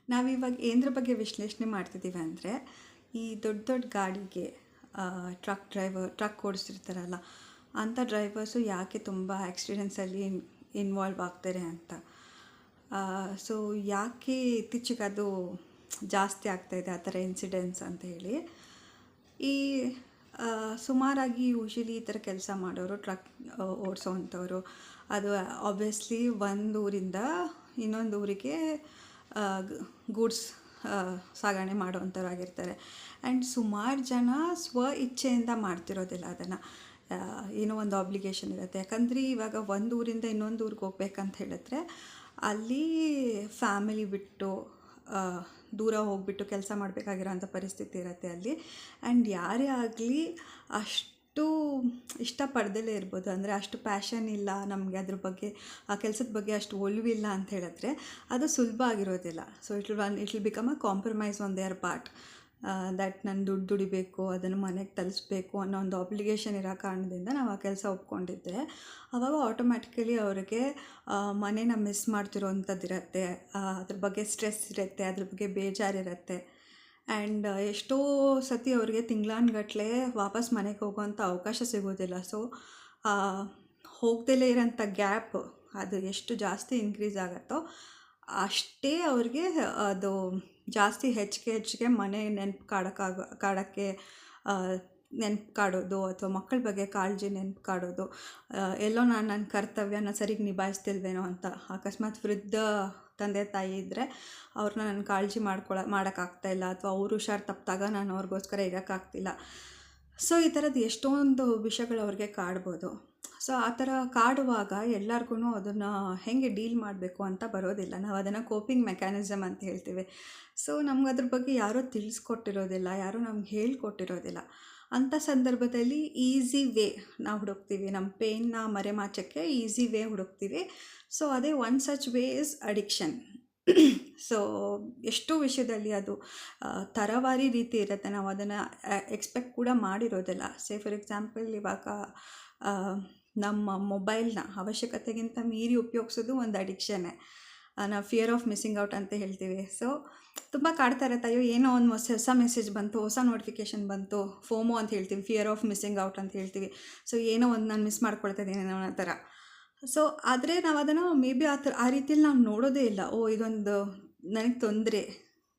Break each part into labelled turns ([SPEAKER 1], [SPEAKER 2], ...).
[SPEAKER 1] ನಾವಿವಾಗ ಏನರ ಬಗ್ಗೆ ವಿಶ್ಲೇಷಣೆ ಮಾಡ್ತಿದ್ದೀವಿ ಅಂದರೆ, ಈ ದೊಡ್ಡ ದೊಡ್ಡ ಗಾಡಿಗೆ ಟ್ರಕ್ ಓಡಿಸ್ತಿರ್ತಾರಲ್ಲ, ಅಂಥ ಡ್ರೈವರ್ಸು ಯಾಕೆ ತುಂಬ ಆಕ್ಸಿಡೆಂಟ್ಸಲ್ಲಿ ಇನ್ವಾಲ್ವ್ ಆಗ್ತಾರೆ ಅಂತ. ಸೊ ಯಾಕೆ ಇತ್ತೀಚೆಗೆ ಅದು ಜಾಸ್ತಿ ಆಗ್ತಾಯಿದೆ ಆ ಥರ ಇನ್ಸಿಡೆಂಟ್ಸ್ ಅಂತ ಹೇಳಿ. ಈ ಸುಮಾರಾಗಿ ಯೂಶಲಿ ಈ ಥರ ಕೆಲಸ ಮಾಡೋರು, ಟ್ರಕ್ ಓಡಿಸೋವಂಥವ್ರು, ಅದು ಆಬ್ವಿಯಸ್ಲಿ ಒಂದು ಊರಿಂದ ಇನ್ನೊಂದು ಊರಿಗೆ ಗೂಡ್ಸ್ ಸಾಗಣೆ ಮಾಡೋವಂಥವ್ರಾಗಿರ್ತಾರೆ. ಆ್ಯಂಡ್ ಸುಮಾರು ಜನ ಇಚ್ಛೆಯಿಂದ ಮಾಡ್ತಿರೋದಿಲ್ಲ ಅದನ್ನು, ಏನೋ ಒಂದು ಆಬ್ಲಿಗೇಷನ್ ಇರುತ್ತೆ. ಯಾಕಂದರೆ ಇವಾಗ ಒಂದು ಊರಿಂದ ಇನ್ನೊಂದು ಊರಿಗೆ ಹೋಗ್ಬೇಕಂತ ಹೇಳಿದ್ರೆ ಅಲ್ಲಿ ಫ್ಯಾಮಿಲಿ ಬಿಟ್ಟು ದೂರ ಹೋಗಿಬಿಟ್ಟು ಕೆಲಸ ಮಾಡಬೇಕಾಗಿರೋಂಥ ಪರಿಸ್ಥಿತಿ ಇರುತ್ತೆ ಅಲ್ಲಿ. ಆ್ಯಂಡ್ ಯಾರೇ ಆಗಲಿ ಅಷ್ಟು ಇಷ್ಟಪಡ್ದಲೇ ಇರ್ಬೋದು, ಅಂದರೆ ಅಷ್ಟು ಪ್ಯಾಷನ್ ಇಲ್ಲ ನಮಗೆ ಅದ್ರ ಬಗ್ಗೆ, ಆ ಕೆಲಸದ ಬಗ್ಗೆ ಅಷ್ಟು ಒಲವಿಲ್ಲ ಅಂತ ಹೇಳಿದ್ರೆ ಅದು ಸುಲಭ ಆಗಿರೋದಿಲ್ಲ. So it will become a compromise on there part, that ನಾನು ದುಡಿಬೇಕು, ಅದನ್ನು ಮನೆಗೆ ತಲುಪಿಸ್ಬೇಕು ಅನ್ನೋ ಒಂದು ಆಬ್ಲಿಗೇಷನ್ ಇರೋ ಕಾರಣದಿಂದ ನಾವು ಆ ಕೆಲಸ ಒಪ್ಕೊಂಡಿದ್ದೆ. ಆವಾಗ ಆಟೋಮ್ಯಾಟಿಕಲಿ ಅವರಿಗೆ ಮನೇನ ಮಿಸ್ ಮಾಡ್ತಿರೋವಂಥದ್ದಿರುತ್ತೆ, ಅದ್ರ ಬಗ್ಗೆ ಸ್ಟ್ರೆಸ್ ಇರುತ್ತೆ, ಅದ್ರ ಬಗ್ಗೆ ಬೇಜಾರಿರುತ್ತೆ. ಆ್ಯಂಡ್ ಎಷ್ಟೋ ಸತಿ ಅವರಿಗೆ ತಿಂಗಳಾನುಗಟ್ಲೆ ವಾಪಸ್ ಮನೆಗೆ ಹೋಗೋವಂಥ ಅವಕಾಶ ಸಿಗೋದಿಲ್ಲ. ಸೊ ಹೋಗ್ದಲೇ ಇರೋಂಥ ಗ್ಯಾಪ್ ಅದು ಎಷ್ಟು ಜಾಸ್ತಿ ಇನ್ಕ್ರೀಸ್ ಆಗುತ್ತೋ ಅಷ್ಟೇ ಅವ್ರಿಗೆ ಅದು ಜಾಸ್ತಿ ಹೆಚ್ಚಿಗೆ ಮನೆ ನೆನಪು ಕಾಡೋಕ್ಕೆ ನೆನಪು ಕಾಡೋದು, ಅಥವಾ ಮಕ್ಕಳ ಬಗ್ಗೆ ಕಾಳಜಿ ನೆನಪು ಕಾಡೋದು, ಎಲ್ಲೋ ನಾನು ನನ್ನ ಕರ್ತವ್ಯನ ಸರಿಗೆ ನಿಭಾಯಿಸ್ತಿಲ್ವೇನೋ ಅಂತ. ಅಕಸ್ಮಾತ್ ವೃದ್ಧ ತಂದೆ ತಾಯಿ ಇದ್ದರೆ ಅವ್ರನ್ನ ನಾನು ಕಾಳಜಿ ಮಾಡೋಕ್ಕಾಗ್ತಾಯಿಲ್ಲ, ಅಥವಾ ಅವ್ರು ಹುಷಾರು ತಪ್ಪಿದಾಗ ನಾನು ಅವ್ರಿಗೋಸ್ಕರ ಇರೋಕ್ಕಾಗ್ತಿಲ್ಲ. ಸೊ ಈ ಥರದ್ದು ಎಷ್ಟೊಂದು ವಿಷಯಗಳು ಅವ್ರಿಗೆ ಕಾಡ್ಬೋದು. ಸೊ ಆ ಥರ ಕಾಡುವಾಗ ಎಲ್ಲರಿಗೂ ಅದನ್ನು ಹೇಗೆ ಡೀಲ್ ಮಾಡಬೇಕು ಅಂತ ಬರೋದಿಲ್ಲ. ನಾವು ಅದನ್ನು ಕೋಪಿಂಗ್ ಮೆಕ್ಯಾನಿಸಮ್ ಅಂತ ಹೇಳ್ತೀವಿ. ಸೊ ನಮ್ಗೆ ಅದ್ರ ಬಗ್ಗೆ ಯಾರೂ ತಿಳಿಸ್ಕೊಟ್ಟಿರೋದಿಲ್ಲ, ಯಾರೂ ನಮ್ಗೆ ಹೇಳ್ಕೊಟ್ಟಿರೋದಿಲ್ಲ. ಅಂಥ ಸಂದರ್ಭದಲ್ಲಿ ಈಸಿ ವೇ ನಾವು ಹುಡುಕ್ತೀವಿ, ನಮ್ಮ ಪೇನ್ನ ಮರೆಮಾಚೋಕ್ಕೆ ಈಸಿ ವೇ ಹುಡುಕ್ತೀವಿ. ಸೊ ಅದೇ one such way is addiction. So ಎಷ್ಟೋ ವಿಷಯದಲ್ಲಿ ಅದು ತರವಾರಿ ರೀತಿ ಇರುತ್ತೆ, ನಾವು ಅದನ್ನು ಎಕ್ಸ್ಪೆಕ್ಟ್ ಕೂಡ ಮಾಡಿರೋದಿಲ್ಲ. ಫಾರ್ ಎಕ್ಸಾಂಪಲ್, ಇವಾಗ ನಮ್ಮ ಮೊಬೈಲ್ನ ಅವಶ್ಯಕತೆಗಿಂತ ಮೀರಿ ಉಪಯೋಗಿಸೋದು ಒಂದು ಅಡಿಕ್ಷನ್ನೇ. ನಾವು ಫಿಯರ್ ಆಫ್ ಮಿಸ್ಸಿಂಗ್ ಔಟ್ ಅಂತ ಹೇಳ್ತೀವಿ. ಸೊ ತುಂಬ ಕಾಡ್ತಾ ಇರುತ್ತೆ, ಅಯ್ಯೋ ಏನೋ ಒಂದು ಹೊಸ ಮೆಸೇಜ್ ಬಂತು, ಹೊಸ ನೋಟಿಫಿಕೇಷನ್ ಬಂತು, ಫೋಮೋ ಅಂತ ಹೇಳ್ತೀವಿ, ಫಿಯರ್ ಆಫ್ ಮಿಸ್ಸಿಂಗ್ ಔಟ್ ಅಂತ ಹೇಳ್ತೀವಿ. ಸೊ ಏನೋ ಒಂದು ನಾನು ಮಿಸ್ ಮಾಡ್ಕೊಳ್ತಿದ್ದೀನಿ ಅನ್ನೋ ಥರ. ಸೊ ಆದರೆ ನಾವು ಅದನ್ನು ಮೇ ಬಿ ಆ ರೀತಿಯಲ್ಲಿ ನಾವು ನೋಡೋದೇ ಇಲ್ಲ. ಇದೊಂದು ನನಗೆ ತೊಂದರೆ,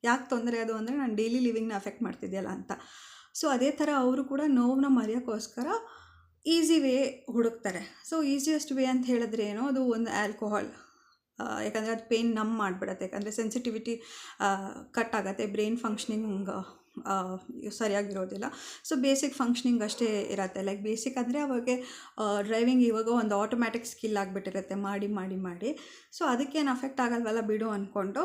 [SPEAKER 1] ಯಾಕೆ ತೊಂದರೆ ಅದು ಅಂದರೆ ನಾನು ಡೈಲಿ ಲಿವಿಂಗ್ನ ಅಫೆಕ್ಟ್ ಮಾಡ್ತಿದೆಯಲ್ಲ ಅಂತ. ಸೊ ಅದೇ ಥರ ಅವರು ಕೂಡ ನೋವನ್ನ ಮರೆಯೋಕ್ಕೋಸ್ಕರ ಈಸಿ ವೇ ಹುಡುಕ್ತಾರೆ. ಸೊ ಈಸಿಯೆಸ್ಟ್ ವೇ ಅಂತ ಹೇಳಿದ್ರೆ ಏನೋ ಅದು ಒಂದು ಆಲ್ಕೋಹಾಲ್. ಯಾಕಂದರೆ ಅದು ಪೇನ್ ಮಾಡಿಬಿಡುತ್ತೆ, ಯಾಕಂದರೆ ಸೆನ್ಸಿಟಿವಿಟಿ ಕಟ್ ಆಗುತ್ತೆ, ಬ್ರೈನ್ ಫಂಕ್ಷನಿಂಗ್ ಸರಿಯಾಗಿರೋದಿಲ್ಲ. ಸೊ ಬೇಸಿಕ್ ಫಂಕ್ಷನಿಂಗ್ ಅಷ್ಟೇ ಇರುತ್ತೆ. ಲೈಕ್ ಬೇಸಿಕ್ ಅಂದರೆ ಅವಾಗ ಡ್ರೈವಿಂಗ್ ಇವಾಗ ಒಂದು ಆಟೋಮ್ಯಾಟಿಕ್ ಸ್ಕಿಲ್ ಆಗಿಬಿಟ್ಟಿರುತ್ತೆ, ಮಾಡಿ. ಸೊ ಅದಕ್ಕೇನು ಅಫೆಕ್ಟ್ ಆಗಲ್ವಲ್ಲ ಬಿಡು ಅಂದ್ಕೊಂಡು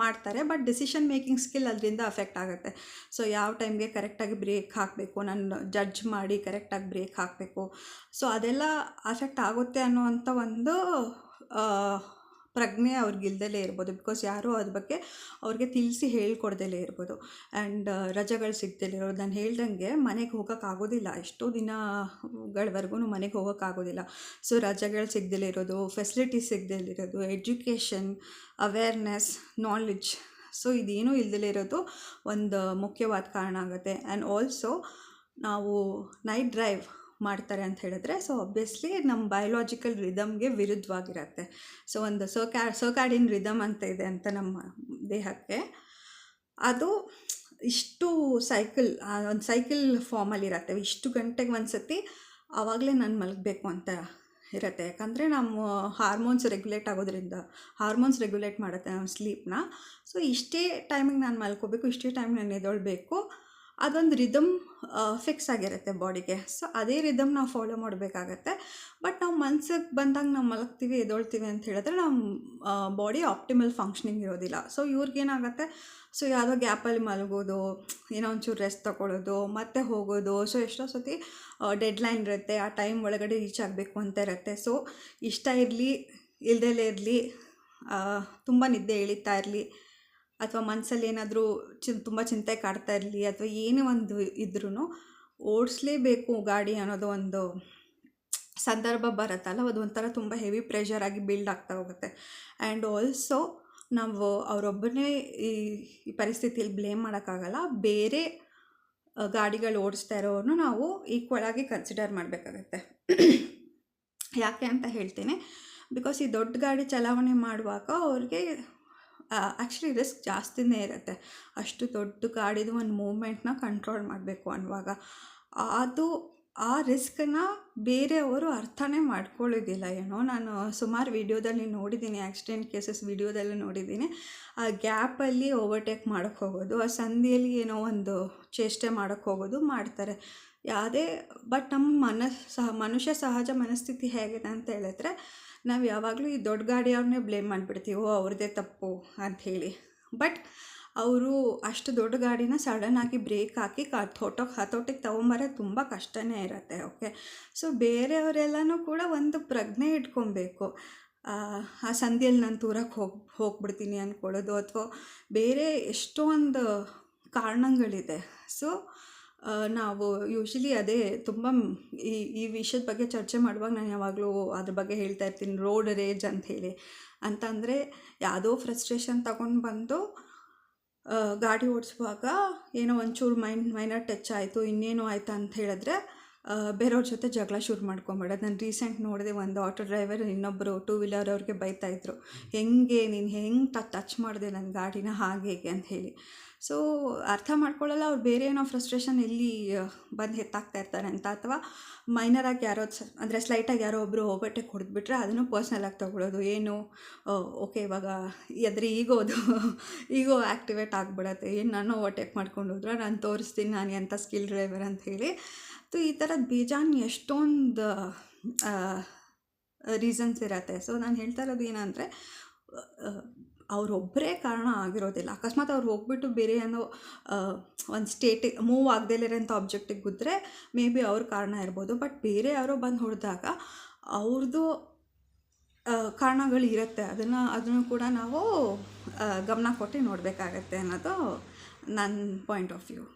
[SPEAKER 1] ಮಾಡ್ತಾರೆ. ಬಟ್ ಡಿಸಿಷನ್ ಮೇಕಿಂಗ್ ಸ್ಕಿಲ್ ಅದರಿಂದ ಅಫೆಕ್ಟ್ ಆಗುತ್ತೆ. ಸೊ ಯಾವ ಟೈಮ್ಗೆ ಕರೆಕ್ಟಾಗಿ ಬ್ರೇಕ್ ಹಾಕಬೇಕು, ನಾನು ಜಡ್ಜ್ ಮಾಡಿ ಕರೆಕ್ಟಾಗಿ ಬ್ರೇಕ್ ಹಾಕಬೇಕು, ಸೊ ಅದೆಲ್ಲ ಅಫೆಕ್ಟ್ ಆಗುತ್ತೆ ಅನ್ನೋವಂಥ ಒಂದು ಪ್ರಜ್ಞೆ ಅವ್ರಿಗಿಲ್ದಲೇ ಇರ್ಬೋದು. ಬಿಕಾಸ್ ಯಾರೂ ಅದ್ರ ಬಗ್ಗೆ ಅವ್ರಿಗೆ ತಿಳಿಸಿ ಹೇಳ್ಕೊಡ್ದಲೇ ಇರ್ಬೋದು. ಆ್ಯಂಡ್ ರಜೆಗಳು ಸಿಗ್ದಲೇ ಇರೋದು, ನಾನು ಹೇಳ್ದಂಗೆ ಮನೆಗೆ ಹೋಗೋಕ್ಕಾಗೋದಿಲ್ಲ, ಎಷ್ಟೋ ದಿನಗಳವರೆಗೂ ಮನೆಗೆ ಹೋಗೋಕ್ಕಾಗೋದಿಲ್ಲ. ಸೊ ರಜೆಗಳು ಸಿಗ್ದಲೇ ಇರೋದು, ಫೆಸಿಲಿಟೀಸ್ ಸಿಗ್ದಲೇ ಇರೋದು, ಎಜುಕೇಷನ್, ಅವೇರ್ನೆಸ್, ನಾಲೆಡ್ಜ್, ಸೊ ಇದೇನೂ ಇಲ್ದಲೇ ಇರೋದು ಒಂದು ಮುಖ್ಯವಾದ ಕಾರಣ ಆಗುತ್ತೆ. ಆ್ಯಂಡ್ ಆಲ್ಸೋ ನಾವು ನೈಟ್ ಡ್ರೈವ್ ಮಾಡ್ತಾರೆ ಅಂತ ಹೇಳಿದ್ರೆ, ಸೊ ಆಬ್ವಿಯಸ್ಲಿ ನಮ್ಮ ಬಯೋಲಾಜಿಕಲ್ ರಿದಮ್ಗೆ ವಿರುದ್ಧವಾಗಿರುತ್ತೆ. ಸೊ ಒಂದು ಸರ್ಕ್ಯಾಡಿಯನ್ ರಿದಮ್ ಅಂತ ಇದೆ ಅಂತ ನಮ್ಮ ದೇಹಕ್ಕೆ, ಅದು ಇಷ್ಟು ಒಂದು ಸೈಕಲ್ ಫಾರ್ಮಲ್ಲಿರುತ್ತೆ. ಇಷ್ಟು ಗಂಟೆಗೆ ಒಂದು ಸತಿ ಆವಾಗಲೇ ನಾನು ಮಲಗಬೇಕು ಅಂತ ಇರುತ್ತೆ. ಯಾಕಂದರೆ ನಮ್ಮ ಹಾರ್ಮೋನ್ಸ್ ರೆಗ್ಯುಲೇಟ್ ಆಗೋದ್ರಿಂದ, ಹಾರ್ಮೋನ್ಸ್ ರೆಗ್ಯುಲೇಟ್ ಮಾಡುತ್ತೆ ನಮ್ಮ ಸ್ಲೀಪ್ನ. ಸೊ ಇಷ್ಟೇ ಟೈಮಿಗೆ ನಾನು ಮಲ್ಕೋಬೇಕು, ಇಷ್ಟೇ ಟೈಮಿಗೆ ನಾನು ಎದ್ದೇಳಬೇಕು, ಅದೊಂದು ರಿದಮ್ ಫಿಕ್ಸ್ ಆಗಿರುತ್ತೆ ಬಾಡಿಗೆ. ಸೊ ಅದೇ ರಿದಮ್ ನಾವು ಫಾಲೋ ಮಾಡಬೇಕಾಗತ್ತೆ. ಬಟ್ ನಾವು ಮನ್ಸಿಗೆ ಬಂದಾಗ ನಾವು ಮಲಗ್ತೀವಿ, ಎದ್ದೇಳ್ತೀವಿ ಅಂತ ಹೇಳಿದ್ರೆ ನಮ್ಮ ಬಾಡಿ ಆಪ್ಟಿಮಲ್ ಫಂಕ್ಷನಿಂಗ್ ಇರೋದಿಲ್ಲ. ಸೊ ಇವ್ರಿಗೇನಾಗುತ್ತೆ, ಸೊ ಯಾವುದೋ ಗ್ಯಾಪಲ್ಲಿ ಮಲಗೋದು, ಏನೋ ಒಂಚೂರು ರೆಸ್ಟ್ ತೊಗೊಳ್ಳೋದು, ಮತ್ತೆ ಹೋಗೋದು. ಸೊ ಎಷ್ಟೋ ಸತಿ ಡೆಡ್ಲೈನ್ ಇರುತ್ತೆ, ಆ ಟೈಮ್ ಒಳಗಡೆ ರೀಚ್ ಆಗಬೇಕು ಅಂತ ಇರುತ್ತೆ. ಸೊ ಇಷ್ಟ ಇರಲಿ ಇಲ್ದಲೇ ಇರಲಿ, ತುಂಬ ನಿದ್ದೆ ಎಳಿತಾ ಇರಲಿ, ಅಥವಾ ಮನಸ್ಸಲ್ಲಿ ಏನಾದರೂ ತುಂಬ ಚಿಂತೆ ಕಾಡ್ತಾ ಇರಲಿ, ಅಥವಾ ಏನೇ ಒಂದು ಇದ್ರೂ ಓಡಿಸ್ಲೇಬೇಕು ಗಾಡಿ ಅನ್ನೋದು ಒಂದು ಸಂದರ್ಭ ಬರುತ್ತಲ್ಲ, ಅದು ಒಂಥರ ತುಂಬ ಹೆವಿ ಪ್ರೆಷರ್ ಆಗಿ ಬಿಲ್ಡ್ ಆಗ್ತಾ ಹೋಗುತ್ತೆ. ಆ್ಯಂಡ್ ಆಲ್ಸೋ ನಾವು ಅವರೊಬ್ಬನೇ ಈ ಈ ಪರಿಸ್ಥಿತಿಯಲ್ಲಿ ಬ್ಲೇಮ್ ಮಾಡೋಕ್ಕಾಗಲ್ಲ. ಬೇರೆ ಗಾಡಿಗಳು ಓಡಿಸ್ತಾ ಇರೋರನ್ನು ನಾವು ಈಕ್ವಲಾಗಿ ಕನ್ಸಿಡರ್ ಮಾಡಬೇಕಾಗತ್ತೆ. ಯಾಕೆ ಅಂತ ಹೇಳ್ತೀನಿ. ಬಿಕಾಸ್ ಈ ದೊಡ್ಡ ಗಾಡಿ ಚಲಾವಣೆ ಮಾಡುವಾಗ ಅವ್ರಿಗೆ ಆ್ಯಕ್ಚುಲಿ ರಿಸ್ಕ್ ಜಾಸ್ತಿನೇ ಇರುತ್ತೆ. ಅಷ್ಟು ದೊಡ್ಡ ಗಾಡಿದು ಒಂದು ಮೂಮೆಂಟ್ನ ಕಂಟ್ರೋಲ್ ಮಾಡಬೇಕು ಅನ್ನುವಾಗ ಅದು ಆ ರಿಸ್ಕನ್ನು ಬೇರೆಯವರು ಅರ್ಥನೇ ಮಾಡ್ಕೊಳ್ಳೋದಿಲ್ಲ. ಏನೋ ನಾನು ಸುಮಾರು ವೀಡಿಯೋದಲ್ಲಿ ನೋಡಿದ್ದೀನಿ, ಆಕ್ಸಿಡೆಂಟ್ ಕೇಸಸ್ ವೀಡಿಯೋದಲ್ಲಿ ನೋಡಿದ್ದೀನಿ. ಆ ಗ್ಯಾಪಲ್ಲಿ ಓವರ್ಟೇಕ್ ಮಾಡೋಕ್ಕೆ ಹೋಗೋದು, ಆ ಸಂಧಿಯಲ್ಲಿ ಏನೋ ಒಂದು ಚೇಷ್ಟೆ ಮಾಡೋಕ್ಕೆ ಹೋಗೋದು ಮಾಡ್ತಾರೆ. ಯಾವುದೇ ಬಟ್ ನಮ್ಮ ಮನುಷ್ಯ ಸಹಜ ಮನಸ್ಥಿತಿ ಹೇಗಿದೆ ಅಂತ ಹೇಳಿದ್ರೆ, ನಾವು ಯಾವಾಗಲೂ ಈ ದೊಡ್ಡ ಗಾಡಿಯವ್ರನ್ನೇ ಬ್ಲೇಮ್ ಮಾಡಿಬಿಡ್ತೀವೋ ಅವ್ರದ್ದೇ ತಪ್ಪು ಅಂಥೇಳಿ. ಬಟ್ ಅವರು ಅಷ್ಟು ದೊಡ್ಡ ಗಾಡಿನ ಸಡನ್ನಾಗಿ ಬ್ರೇಕ್ ಹಾಕಿ ಹತೋಟಿಗೆ ತೊಗೊಂಬರೋದು ತುಂಬ ಕಷ್ಟನೇ ಇರುತ್ತೆ. ಓಕೆ, ಸೊ ಬೇರೆಯವರೆಲ್ಲನೂ ಕೂಡ ಒಂದು ಪ್ರಜ್ಞೆ ಇಟ್ಕೊಬೇಕು. ಆ ಸಂಧಿಯಲ್ಲಿ ನಾನು ದೂರಕ್ಕೆ ಹೋಗ್ಬಿಡ್ತೀನಿ ಅಂದ್ಕೊಳ್ಳೋದು, ಅಥವಾ ಬೇರೆ ಎಷ್ಟೊಂದು ಕಾರಣಗಳಿದೆ. ಸೊ ನಾವು ಯೂಶ್ವಲಿ ಅದೇ ತುಂಬ ಈ ವಿಷಯದ ಬಗ್ಗೆ ಚರ್ಚೆ ಮಾಡುವಾಗ ನಾನು ಯಾವಾಗಲೂ ಅದ್ರ ಬಗ್ಗೆ ಹೇಳ್ತಾ ಇರ್ತೀನಿ, ರೋಡ್ ರೇಜ್ ಅಂಥೇಳಿ. ಅಂತಂದರೆ ಯಾವುದೋ ಫ್ರಸ್ಟ್ರೇಷನ್ ತಗೊಂಡು ಬಂದು ಗಾಡಿ ಓಡಿಸುವಾಗ ಏನೋ ಒಂಚೂರು ಮೈನರ್ ಟಚ್ ಆಯಿತು, ಇನ್ನೇನು ಆಯಿತು ಅಂತ ಹೇಳಿದ್ರೆ ಬೇರೆಯವ್ರ ಜೊತೆ ಜಗಳ ಶುರು ಮಾಡ್ಕೊಂಬಿಡೋದು. ನಾನು ರೀಸೆಂಟ್ ನೋಡಿದೆ, ಒಂದು ಆಟೋ ಡ್ರೈವರ್ ಇನ್ನೊಬ್ಬರು ಟೂ ವೀಲರ್ ಅವ್ರಿಗೆ ಬೈತಾಯಿದ್ರು, ನೀನು ಹೆಂಗೆ ಟಚ್ ಮಾಡಿದೆ ನನ್ನ ಗಾಡಿನ ಹಾಗೆ ಹೇಗೆ ಅಂತ ಹೇಳಿ. ಸೊ ಅರ್ಥ ಮಾಡ್ಕೊಳ್ಳಲ್ಲ ಅವ್ರು, ಬೇರೆ ಏನೋ ಫ್ರಸ್ಟ್ರೇಷನ್ ಎಲ್ಲಿ ಬಂದು ಎತ್ತಾಕ್ತಾ ಇರ್ತಾರೆ ಅಂತ. ಅಥವಾ ಮೈನರಾಗಿ ಯಾರೋ ಅಂದರೆ ಸ್ಲೈಟಾಗಿ ಯಾರೋ ಒಬ್ಬರು ಓವರ್ಟೇಕ್ ಹೊಡೆದ್ಬಿಟ್ರೆ ಅದನ್ನು ಪರ್ಸ್ನಲಾಗಿ ತೊಗೊಳ್ಳೋದು. ಏನು ಓಕೆ, ಇವಾಗ ಈಗೋ ಆ್ಯಕ್ಟಿವೇಟ್ ಆಗಿಬಿಡತ್ತೆ, ಏನು ನಾನು ಓವರ್ಟೇಕ್ ಮಾಡ್ಕೊಂಡು ಹೋದ್ರೆ ನಾನು ತೋರಿಸ್ತೀನಿ ನಾನು ಎಂಥ ಸ್ಕಿಲ್ ಡ್ರೈವರ್ ಅಂತ ಹೇಳಿ. ಸೊ ಈ ಥರದ್ದು ಬೇಜಾನ್ ಎಷ್ಟೊಂದು ರೀಸನ್ಸ್ ಇರತ್ತೆ. ಸೊ ನಾನು ಹೇಳ್ತಾ ಇರೋದು ಏನಂದರೆ, ಅವರೊಬ್ಬರೇ ಕಾರಣ ಆಗಿರೋದಿಲ್ಲ. ಅಕಸ್ಮಾತ್ ಅವ್ರು ಹೋಗ್ಬಿಟ್ಟು ಬೇರೆ ಏನೋ ಒಂದು ಸ್ಟೇಟಿಗೆ ಮೂವ್ ಆಗದೇ ಇರೋಂಥ ಆಬ್ಜೆಕ್ಟಿಗೆ ಗುದ್ದರೆ ಮೇ ಬಿ ಅವ್ರ ಕಾರಣ ಇರ್ಬೋದು. ಬಟ್ ಬೇರೆ ಯಾರೋ ಬಂದು ಹೊಡೆದಾಗ ಅವ್ರದ್ದು ಕಾರಣಗಳು ಇರುತ್ತೆ. ಅದನ್ನು ಕೂಡ ನಾವು ಗಮನ ಕೊಟ್ಟು ನೋಡಬೇಕಾಗತ್ತೆ ಅನ್ನೋದು ನನ್ನ ಪಾಯಿಂಟ್ ಆಫ್ ವ್ಯೂ.